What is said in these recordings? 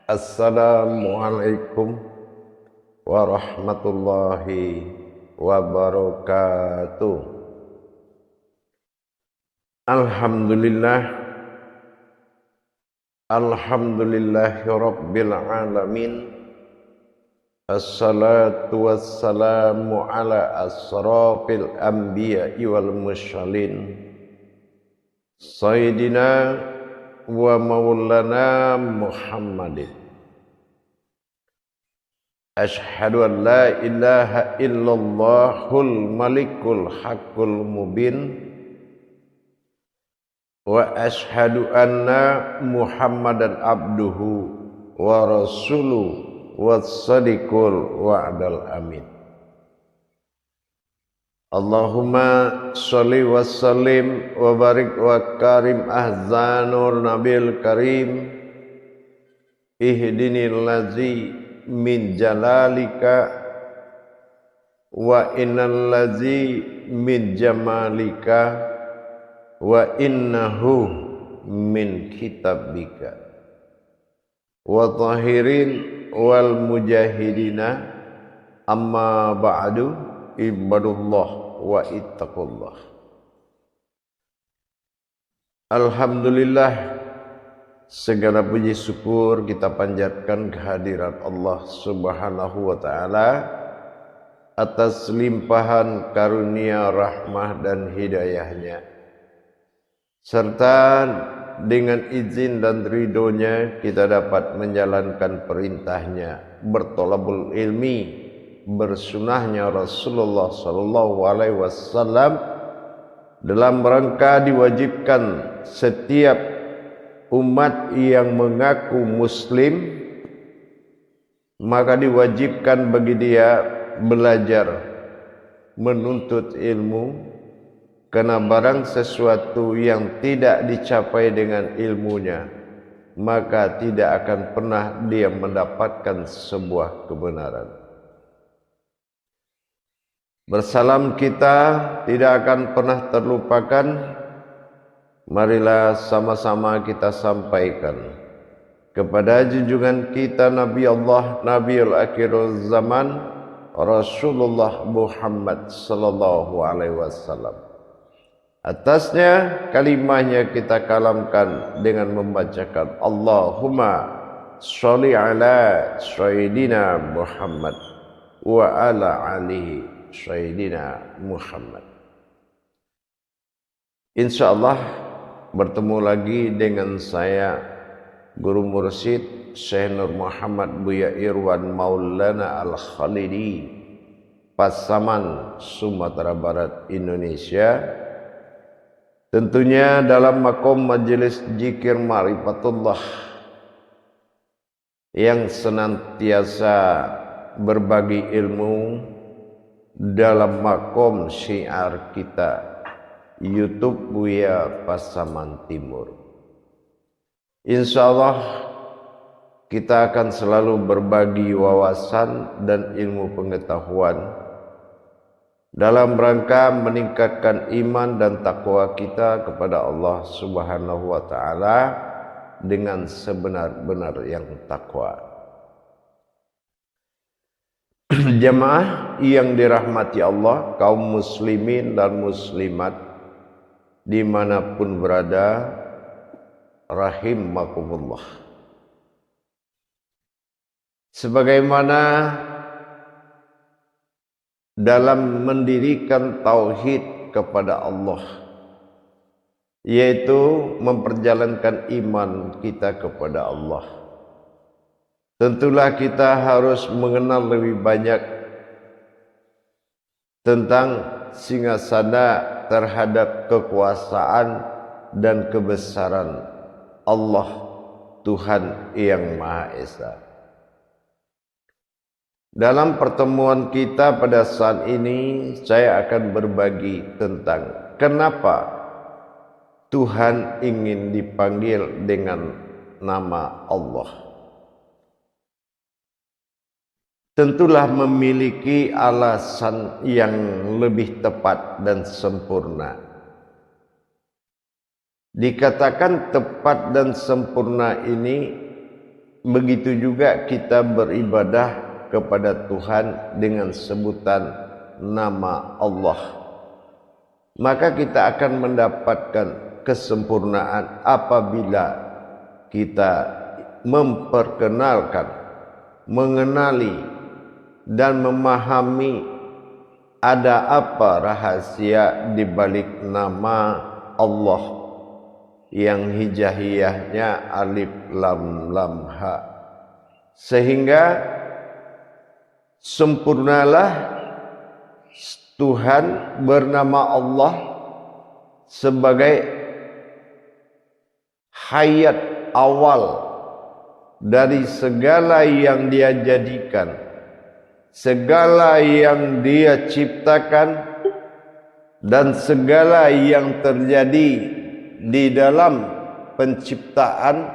Assalamualaikum warahmatullahi wabarakatuh. Alhamdulillah, alhamdulillahi rabbil alamin. Assalatu wassalamu ala asrafil anbiya'i wal mursalin, sayyidina wa maulana Muhammadin. Ashhadu an la ilaha illallahul malikul haqqul mubin, wa ashhadu anna Muhammadan abduhu wa rasuluhu was-sadiqul wa'dal amin. Allahumma sholli wa sallim wa barik wa karim ahzanur nabil karim, ihdinil ladzi min jalalika wa innal ladzi min jamalika wa innahu min kitabika wa tahirin wal mujahidina, amma ba'du, ibadullah wa ittaqullah. Alhamdulillah, segala puji syukur kita panjatkan kehadirat Allah Subhanahu wa ta'ala atas limpahan karunia, rahmah dan hidayahnya, serta dengan izin dan ridhonya kita dapat menjalankan perintahnya, bertolabul ilmi, bersunahnya Rasulullah sallallahu alaihi wasallam, dalam rangka diwajibkan setiap umat yang mengaku muslim, maka diwajibkan bagi dia belajar, menuntut ilmu, karena barang sesuatu yang tidak dicapai dengan ilmunya, maka tidak akan pernah dia mendapatkan sebuah kebenaran. Bersalam kita tidak akan pernah terlupakan. Marilah sama-sama kita sampaikan kepada junjungan kita Nabi Allah, Nabiul Akhirul Zaman, Rasulullah Muhammad sallallahu alaihi wasallam. Atasnya kalimahnya kita kalamkan dengan membacakan Allahumma sholli ala sayyidina Muhammad wa ala alihi sayyidina Muhammad. Insyaallah bertemu lagi dengan saya, Guru Mursyid Syekh Nur Muhammad Buya Irwan Maulana Al-Khalidi, Pasaman, Sumatera Barat, Indonesia. Tentunya dalam makom majelis zikir ma'rifatullah yang senantiasa berbagi ilmu dalam makom syiar kita YouTube Buya Pasaman Timur. Insyaallah kita akan selalu berbagi wawasan dan ilmu pengetahuan dalam rangka meningkatkan iman dan takwa kita kepada Allah Subhanahu wa ta'ala dengan sebenar-benar yang takwa. Jamaah yang dirahmati Allah, kaum muslimin dan muslimat dimanapun berada, rahimakumullah. Sebagaimana dalam mendirikan tauhid kepada Allah, yaitu memperjalankan iman kita kepada Allah, tentulah kita harus mengenal lebih banyak tentang singgasana terhadap kekuasaan dan kebesaran Allah, Tuhan yang Maha Esa. Dalam pertemuan kita pada saat ini, saya akan berbagi tentang kenapa Tuhan ingin dipanggil dengan nama Allah. Tentulah memiliki alasan yang lebih tepat dan sempurna. Dikatakan tepat dan sempurna ini begitu juga kita beribadah kepada Tuhan dengan sebutan nama Allah, maka kita akan mendapatkan kesempurnaan apabila kita memperkenalkan, mengenali dan memahami ada apa rahasia di balik nama Allah yang hijaiyahnya alif lam lam ha, sehingga sempurnalah Tuhan bernama Allah sebagai hayat awal dari segala yang Dia jadikan, segala yang Dia ciptakan, dan segala yang terjadi di dalam penciptaan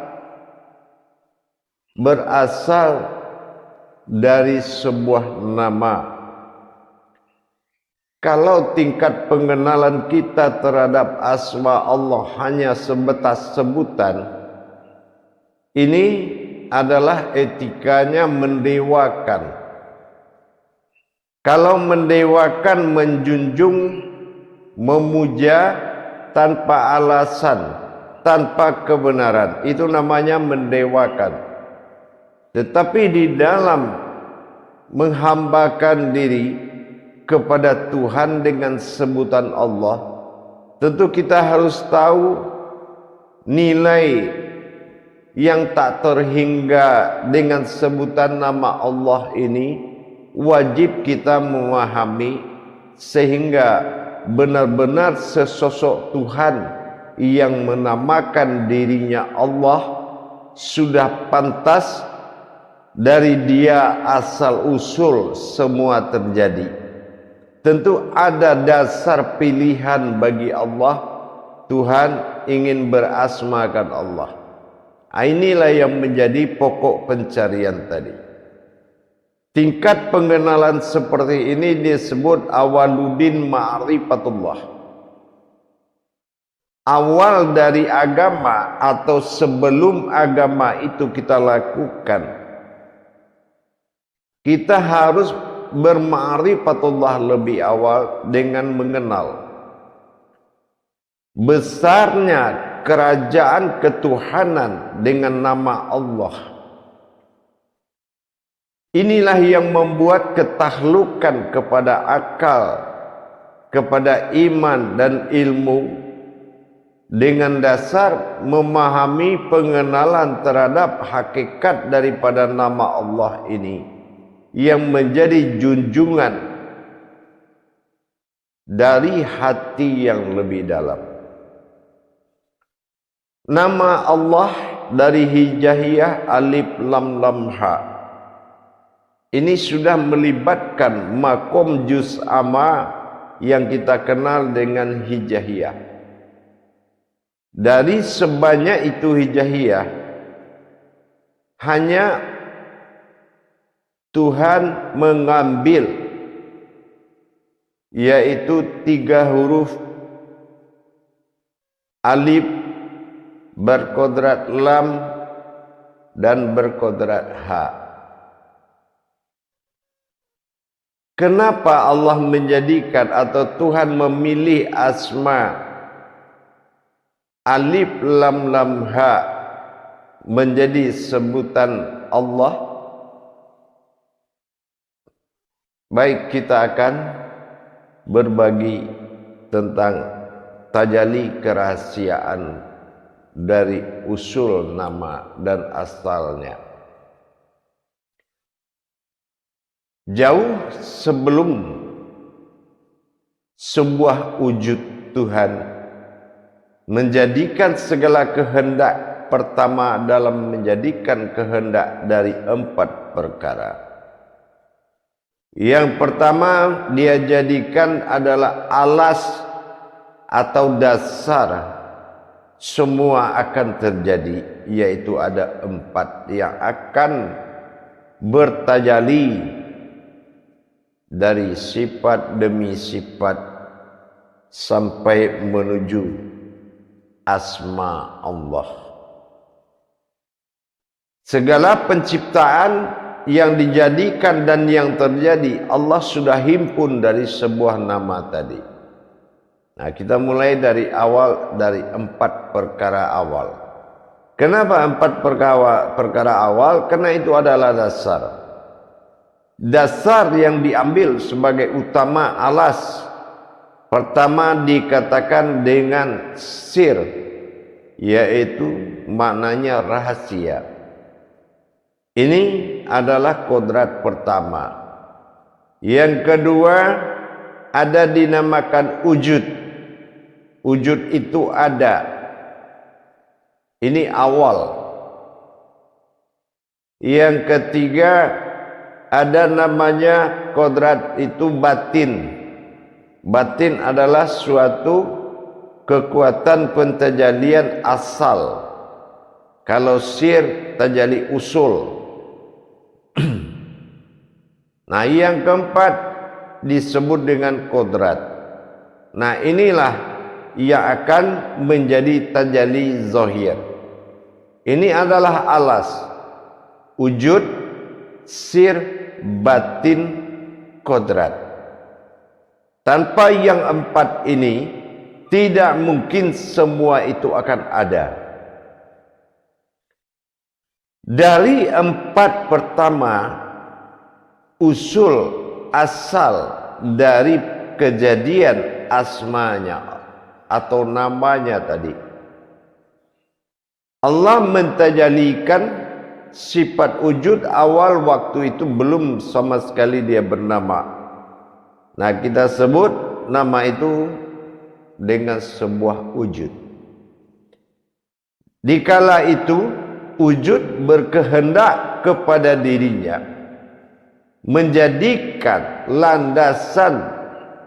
berasal dari sebuah nama. Kalau tingkat pengenalan kita terhadap asma Allah hanya sebatas sebutan, ini adalah etikanya mendewakan. Kalau mendewakan, menjunjung, memuja tanpa alasan, tanpa kebenaran, itu namanya mendewakan. Tetapi di dalam menghambakan diri kepada Tuhan dengan sebutan Allah, tentu kita harus tahu nilai yang tak terhingga dengan sebutan nama Allah ini. Wajib kita memahami sehingga benar-benar sesosok Tuhan yang menamakan dirinya Allah sudah pantas dari Dia asal usul semua terjadi. Tentu ada dasar pilihan bagi Allah. Tuhan ingin berasmakan Allah. Inilah yang menjadi pokok pencarian tadi. Tingkat pengenalan seperti ini disebut awaludin ma'rifatullah. Awal dari agama atau sebelum agama itu kita lakukan, kita harus berma'rifatullah lebih awal dengan mengenal besarnya kerajaan ketuhanan dengan nama Allah. Inilah yang membuat ketahlukan kepada akal, kepada iman dan ilmu dengan dasar memahami pengenalan terhadap hakikat daripada nama Allah ini yang menjadi junjungan dari hati yang lebih dalam. Nama Allah dari hijaiyah alif lam lam ha ini sudah melibatkan makom juz amma yang kita kenal dengan hijaiyah. Dari sebanyak itu hijaiyah, hanya Tuhan mengambil yaitu 3 huruf alif berkodrat lam dan berkodrat ha. Kenapa Allah menjadikan atau Tuhan memilih asma alif lam lam ha menjadi sebutan Allah? Baik, kita akan berbagi tentang tajalli kerahasiaan dari usul nama dan asalnya. Jauh sebelum sebuah wujud Tuhan menjadikan segala kehendak, pertama dalam menjadikan kehendak dari 4 perkara. Yang pertama Dia jadikan adalah alas atau dasar semua akan terjadi, yaitu ada 4 yang akan bertajalli dari sifat demi sifat sampai menuju asma Allah. Segala penciptaan yang dijadikan dan yang terjadi Allah sudah himpun dari sebuah nama tadi. Nah, kita mulai dari awal, dari 4 perkara awal. Kenapa 4 perkara awal? Karena itu adalah dasar. Dasar yang diambil sebagai utama alas. Pertama dikatakan dengan sir, yaitu maknanya rahasia. Ini adalah kodrat pertama. Yang kedua ada dinamakan wujud. Wujud itu ada. Ini awal. Yang ketiga ada namanya kodrat itu batin. Batin adalah suatu kekuatan pentajalian asal. Kalau sir tajali usul. Nah, yang keempat disebut dengan kodrat. Nah, inilah yang akan menjadi tajalli zahir. Ini adalah alas, wujud, sir, batin, kodrat. Tanpa yang 4 ini tidak mungkin semua itu akan ada. Dari 4 pertama, usul asal dari kejadian asmanya atau namanya tadi, Allah mentajalikan sifat wujud awal waktu itu belum sama sekali dia bernama. Nah, kita sebut nama itu dengan sebuah wujud. Dikala itu wujud berkehendak kepada dirinya menjadikan landasan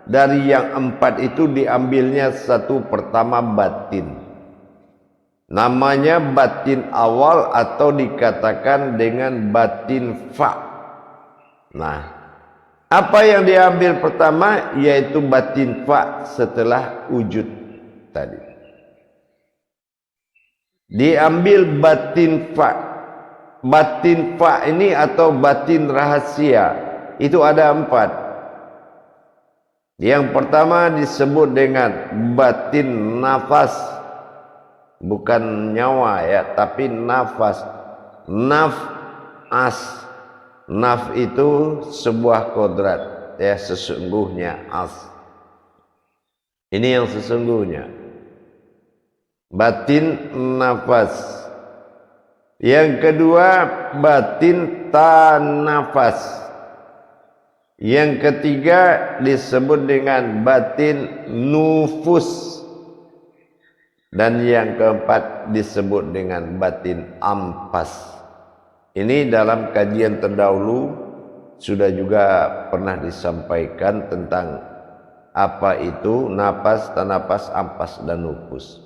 dari yang 4 itu diambilnya satu pertama batin. Namanya batin awal atau dikatakan dengan batin fa. Nah, apa yang diambil pertama yaitu batin fa setelah wujud tadi. Diambil batin fa. Batin fa ini atau batin rahasia itu ada 4. Yang pertama disebut dengan batin nafas, bukan nyawa ya, tapi nafas. Nafas. Naf itu sebuah kodrat ya, sesungguhnya as. Ini yang sesungguhnya. Batin nafas. Yang kedua batin tanafas. Yang ketiga disebut dengan batin nufus. Dan yang keempat disebut dengan batin ampas. Ini dalam kajian terdahulu sudah juga pernah disampaikan tentang apa itu napas, tanapas, ampas, dan nufus.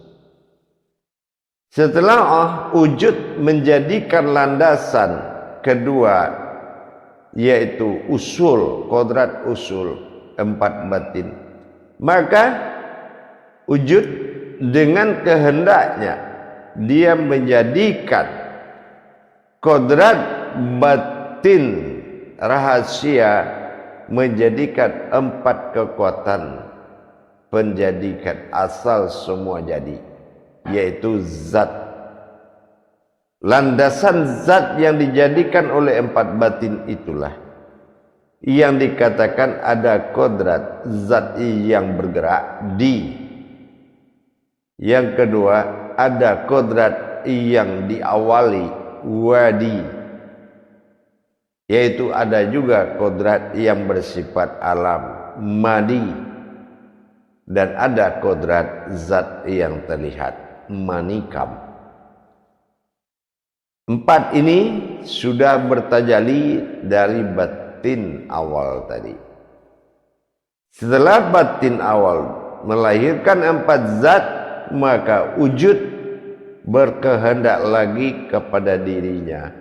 Setelah wujud menjadikan landasan kedua, yaitu usul, kodrat usul, 4 batin, maka wujud dengan kehendaknya dia menjadikan kodrat batin rahasia, menjadikan 4 kekuatan penjadikan asal semua jadi, yaitu zat. Landasan zat yang dijadikan oleh 4 batin itulah yang dikatakan ada kodrat zat yang bergerak di. Yang kedua ada kodrat yang diawali wadi, yaitu ada juga kodrat yang bersifat alam madi, dan ada kodrat zat yang terlihat manikam. 4 ini sudah bertajali dari batin awal tadi. Setelah batin awal melahirkan 4 zat, maka wujud berkehendak lagi kepada dirinya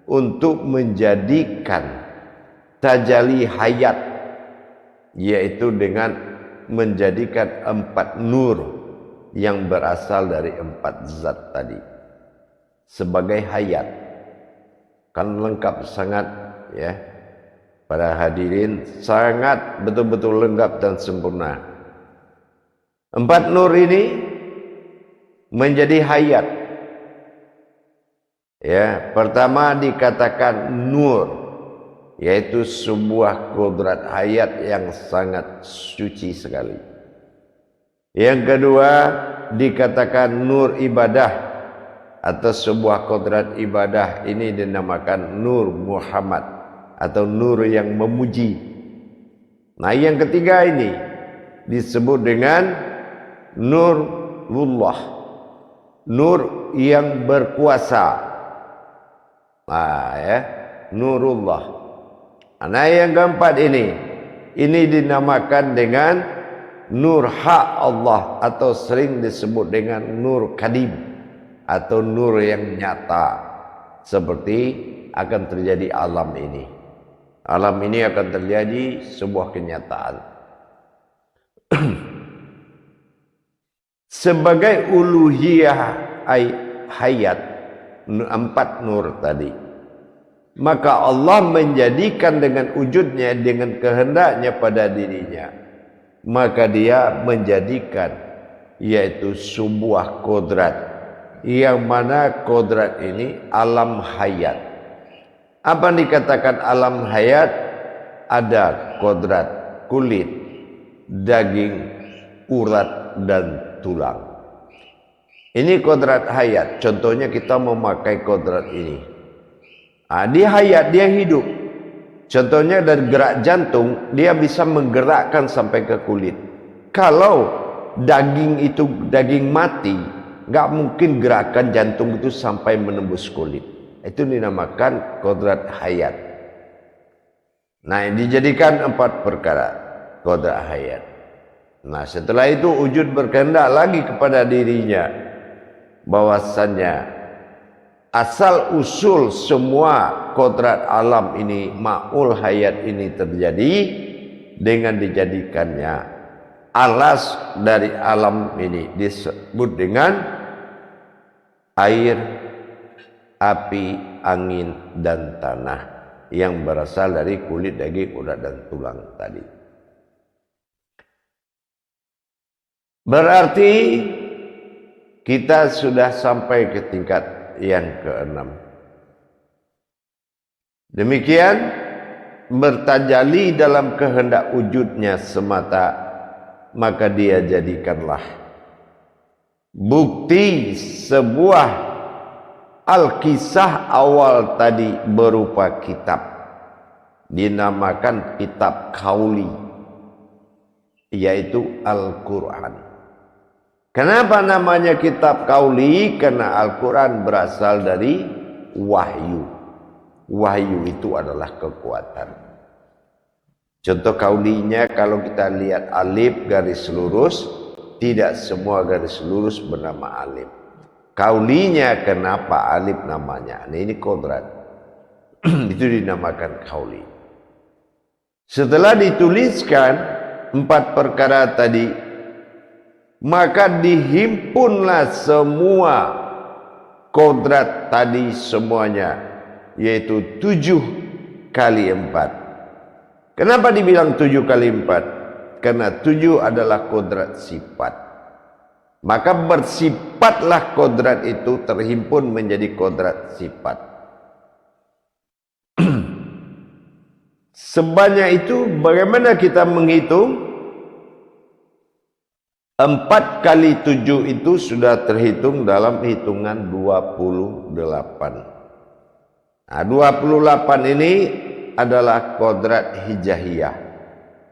untuk menjadikan tajalli hayat, yaitu dengan menjadikan 4 nur yang berasal dari 4 zat tadi sebagai hayat. kan lengkap sangat ya. Para hadirin sangat betul-betul lengkap dan sempurna. 4 nur ini menjadi hayat. Ya, pertama dikatakan nur, yaitu sebuah kodrat hayat yang sangat suci sekali. Yang kedua dikatakan nur ibadah atau sebuah kodrat ibadah, ini dinamakan nur Muhammad atau nur yang memuji. Nah, yang ketiga ini disebut dengan nurullah, nur yang berkuasa. Nah, ya, nurullah. Nah, yang keempat ini dinamakan dengan nur hak Allah atau sering disebut dengan nur kadim atau nur yang nyata, seperti akan terjadi alam ini. Alam ini akan terjadi sebuah kenyataan. Sebagai uluhiyah hayat 4 nur tadi, maka Allah menjadikan dengan wujudnya, dengan kehendaknya pada dirinya, maka dia menjadikan yaitu sebuah kodrat, yang mana kodrat ini alam hayat. Apa dikatakan alam hayat? Ada kodrat kulit, daging, urat, dan tulang. Ini kodrat hayat. Contohnya kita memakai kodrat ini. Dia hayat, dia hidup. Contohnya dari gerak jantung, dia bisa menggerakkan sampai ke kulit. Kalau daging itu daging mati, nggak mungkin gerakan jantung itu sampai menembus kulit. Itu dinamakan kodrat hayat. Nah, dijadikan 4 perkara kodrat hayat. Nah, setelah itu wujud berkehendak lagi kepada dirinya, bahwasannya asal usul semua kodrat alam ini, ma'ul hayat ini terjadi dengan dijadikannya alas dari alam ini disebut dengan air, api, angin, dan tanah yang berasal dari kulit, daging, urat, dan tulang tadi. Berarti kita sudah sampai ke tingkat yang ke-6. Demikian bertajalli dalam kehendak wujudnya semata, maka dia jadikanlah bukti sebuah Al-Kisah awal tadi berupa kitab, dinamakan kitab kauli, yaitu Al-Quran. Kenapa namanya kitab kauli? Karena Al-Quran berasal dari wahyu. Wahyu itu adalah kekuatan. Contoh kaulinya, kalau kita lihat alif garis lurus, tidak semua garis lurus bernama alif. Kaulinya, kenapa alif namanya? Nah, ini kodrat. Itu dinamakan kauli. Setelah dituliskan 4 perkara tadi, maka dihimpunlah semua kodrat tadi semuanya, yaitu 7 kali 4. Kenapa dibilang 7 kali 4? Karena 7 adalah kodrat sifat. Maka bersifatlah kodrat itu terhimpun menjadi kodrat sifat. Sebanyak itu bagaimana kita menghitung? 4 kali 7 itu sudah terhitung dalam hitungan 28. Nah, 28 ini adalah kodrat hijahiyah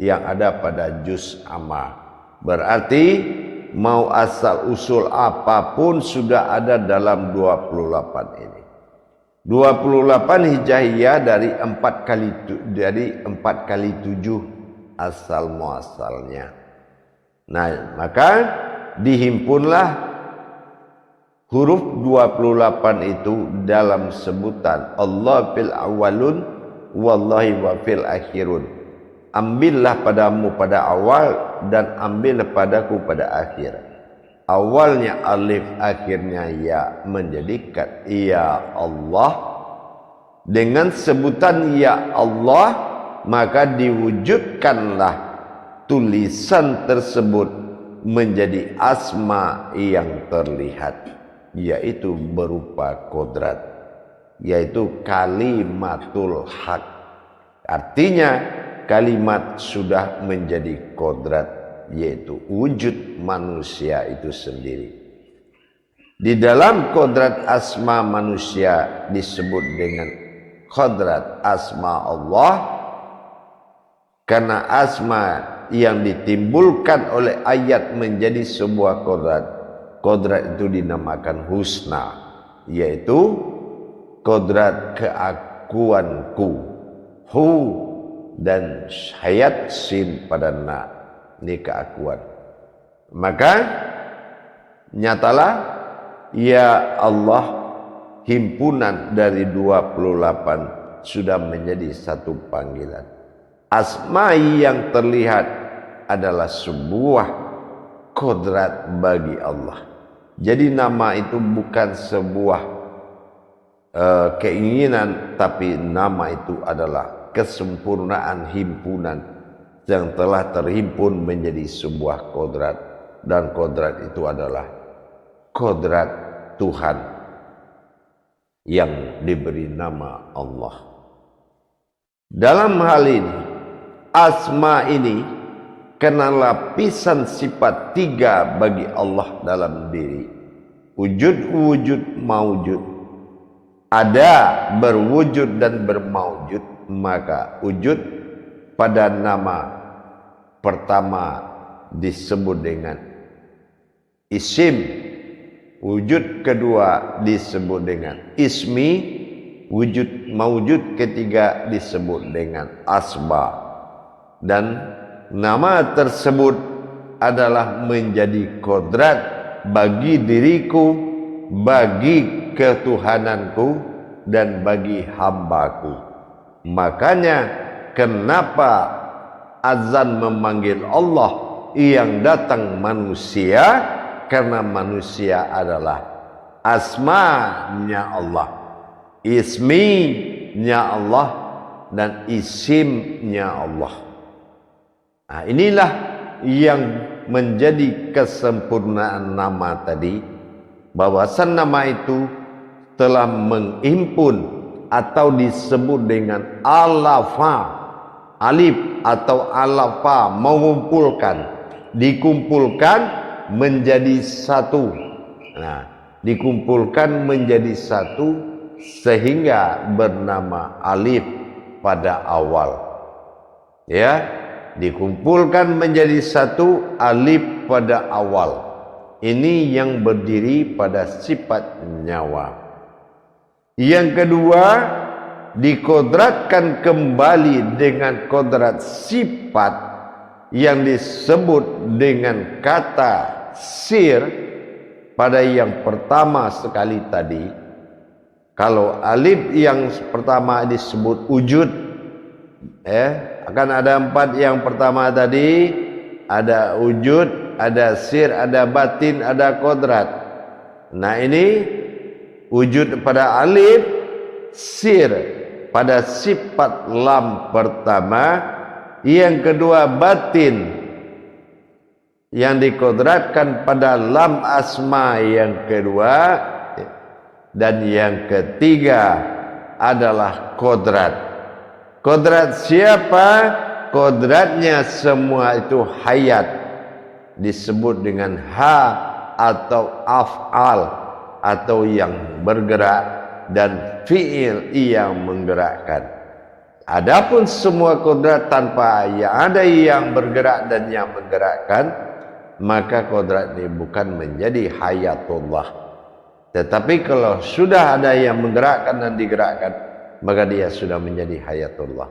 yang ada pada juz amma. Berarti mau asal usul apapun sudah ada dalam 28 ini. 28 hijahiyah dari 4 kali 7 asal muasalnya. Nah, maka dihimpunlah huruf 28 itu dalam sebutan Allah fil awalun wallahi wa fil akhirun. Ambillah padamu pada awal dan ambillah padaku pada akhir. Awalnya alif, akhirnya ya, menjadikan ya Allah dengan sebutan ya Allah, maka diwujudkanlah tulisan tersebut menjadi asma yang terlihat, yaitu berupa kodrat, yaitu kalimatul haq. Artinya kalimat sudah menjadi kodrat, yaitu wujud manusia itu sendiri. Di dalam kodrat asma manusia disebut dengan kodrat asma Allah, karena asma yang ditimbulkan oleh ayat menjadi sebuah kodrat. Kodrat itu dinamakan husna, yaitu kodrat keakuanku. Hu dan hayat sin pada na, ini keakuan. Maka nyatalah ya Allah, himpunan dari 28 sudah menjadi satu panggilan. Asma yang terlihat adalah sebuah kodrat bagi Allah. Jadi nama itu bukan sebuah keinginan, tapi nama itu adalah kesempurnaan himpunan yang telah terhimpun menjadi sebuah kodrat. Dan kodrat itu adalah kodrat Tuhan yang diberi nama Allah. Dalam hal ini, asma ini kena lapisan sifat 3 bagi Allah dalam diri. Wujud, wujud, maujud. Ada, berwujud dan bermaujud. Maka wujud pada nama pertama disebut dengan isim, wujud kedua disebut dengan ismi, wujud maujud ketiga disebut dengan asma. Dan nama tersebut adalah menjadi kodrat bagi diriku, bagi ketuhananku, dan bagi hambaku. Makanya kenapa azan memanggil Allah yang datang manusia? Karena manusia adalah asmanya Allah, isminya Allah, dan isimnya Allah. Nah, inilah yang menjadi kesempurnaan nama tadi, bahwasan nama itu telah menghimpun atau disebut dengan alafa, alif atau alafa, mengumpulkan, dikumpulkan menjadi satu. Nah, dikumpulkan menjadi satu sehingga bernama alif pada awal. Ya, dikumpulkan menjadi satu, alif pada awal. Ini yang berdiri pada sifat nyawa. Yang kedua, dikodratkan kembali dengan kodrat sifat yang disebut dengan kata sir pada yang pertama sekali tadi. Kalau alif yang pertama disebut wujud, akan ada 4 yang pertama tadi, ada wujud, ada sir, ada batin, ada kodrat. Nah, ini wujud pada alif, sir pada sifat lam pertama, yang kedua batin yang dikodratkan pada lam asma yang kedua, dan yang ketiga adalah kodrat. Kodrat siapa? Kodratnya semua itu hayat, disebut dengan ha atau af'al, atau yang bergerak, dan fi'il yang menggerakkan. Adapun semua kodrat tanpa ada yang bergerak dan yang menggerakkan, maka kodrat ini bukan menjadi hayatullah. Tetapi kalau sudah ada yang menggerakkan dan digerakkan, maka dia sudah menjadi hayatullah.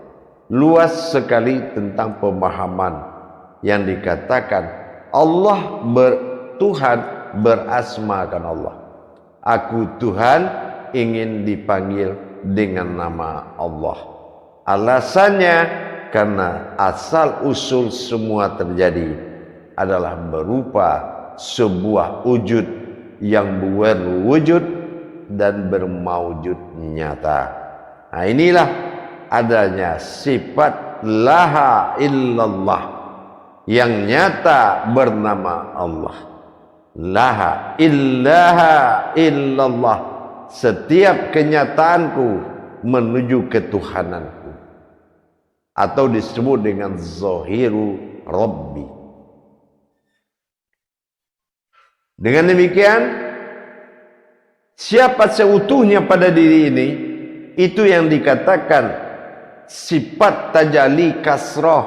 Luas sekali tentang pemahaman yang dikatakan Allah Tuhan berasmakan Allah. Aku Tuhan ingin dipanggil dengan nama Allah. Alasannya karena asal usul semua terjadi adalah berupa sebuah wujud yang berwujud dan bermaujud nyata. Nah, inilah adanya sifat laha illallah yang nyata bernama Allah. Laha illallah, setiap kenyataanku menuju ketuhananku, atau disebut dengan zahiru Rabbi. Dengan demikian, siapa seutuhnya pada diri ini, itu yang dikatakan sifat tajalli kasroh.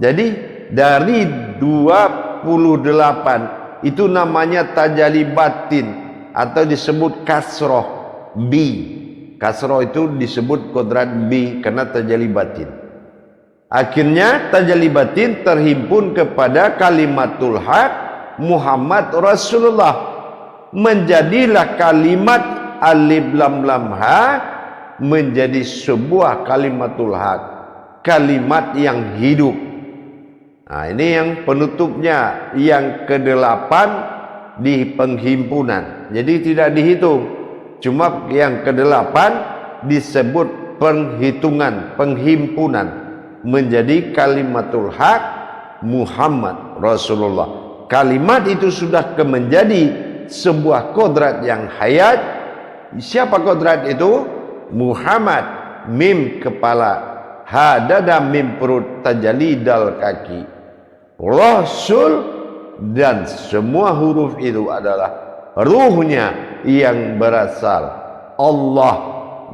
Jadi dari 28 itu namanya tajalli batin atau disebut kasroh bi. Kasroh itu disebut kodrat bi karena tajalli batin. Akhirnya tajalli batin terhimpun kepada kalimatul haq Muhammad Rasulullah. Menjadilah kalimat alif lam lam ha menjadi sebuah kalimatul haq, kalimat yang hidup. Nah, ini yang penutupnya yang ke-8 di penghimpunan. Jadi tidak dihitung. Cuma yang ke-8 disebut penghitungan, penghimpunan menjadi kalimatul haq Muhammad Rasulullah. Kalimat itu sudah menjadi sebuah kodrat yang hayat. Siapa kodrat itu? Muhammad, mim kepala, ha dada, mim perut, tajalli dal kaki, Rasul, dan semua huruf itu adalah ruhnya yang berasal Allah,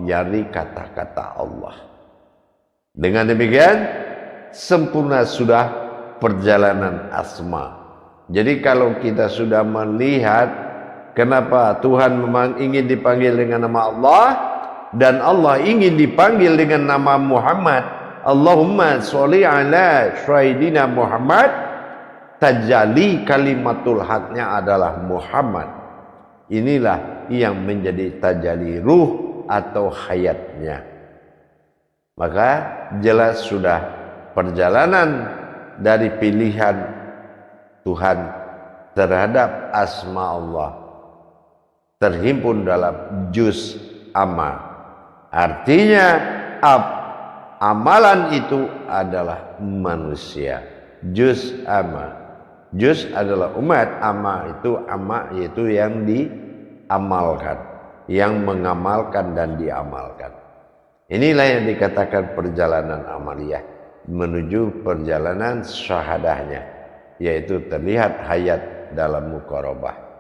yakni kata-kata Allah. Dengan demikian sempurna sudah perjalanan asma. Jadi kalau kita sudah melihat kenapa Tuhan memang ingin dipanggil dengan nama Allah dan Allah ingin dipanggil dengan nama Muhammad, Allahumma sholli ala sayyidina Muhammad, tajalli kalimatul haknya adalah Muhammad. Inilah yang menjadi tajalli ruh atau hayatnya. Maka jelas sudah perjalanan dari pilihan Tuhan terhadap asma Allah terhimpun dalam juz amma. Artinya amalan itu adalah manusia. Juz amma. Juz adalah umat, amma itu amma yaitu yang diamalkan, yang mengamalkan dan diamalkan. Inilah yang dikatakan perjalanan amaliyah menuju perjalanan syahadahnya, yaitu terlihat hayat dalam muqarabah.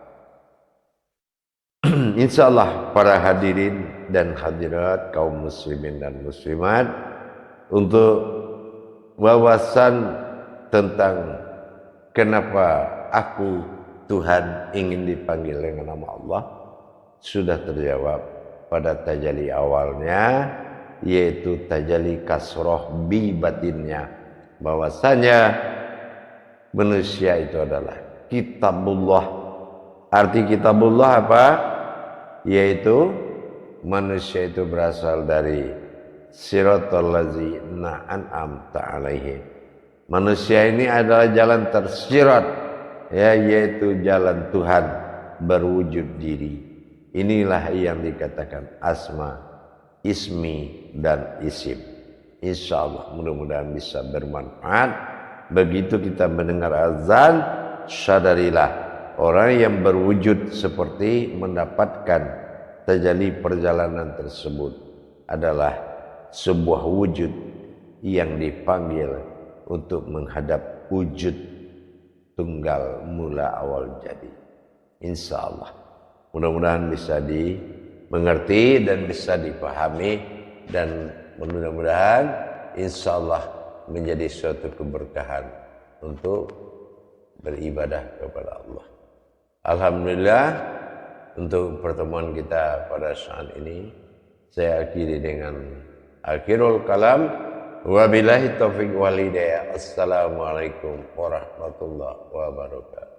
Insyaallah para hadirin dan hadirat kaum muslimin dan muslimat, untuk wawasan tentang kenapa aku Tuhan ingin dipanggil dengan nama Allah sudah terjawab pada tajalli awalnya, yaitu tajalli kasroh bi batinnya, bahwasanya manusia itu adalah kitabullah. Arti kitabullah apa? Yaitu manusia itu berasal dari siratal ladzina an'amta alaihim. Manusia ini adalah jalan tersirat, ya, yaitu jalan Tuhan berwujud diri. Inilah yang dikatakan asma, ismi, dan isim. Insyaallah mudah-mudahan bisa bermanfaat. Begitu kita mendengar azan, sadarilah orang yang berwujud seperti mendapatkan tajalli perjalanan tersebut adalah sebuah wujud yang dipanggil untuk menghadap wujud tunggal mula awal jadi. Insyaallah mudah-mudahan bisa dimengerti dan bisa dipahami, dan mudah-mudahan insyaallah menjadi suatu keberkahan untuk beribadah kepada Allah. Alhamdulillah, untuk pertemuan kita pada saat ini saya akhiri dengan akhirul kalam. Wabillahi taufiq wal hidayah. Assalamualaikum warahmatullahi wabarakatuh.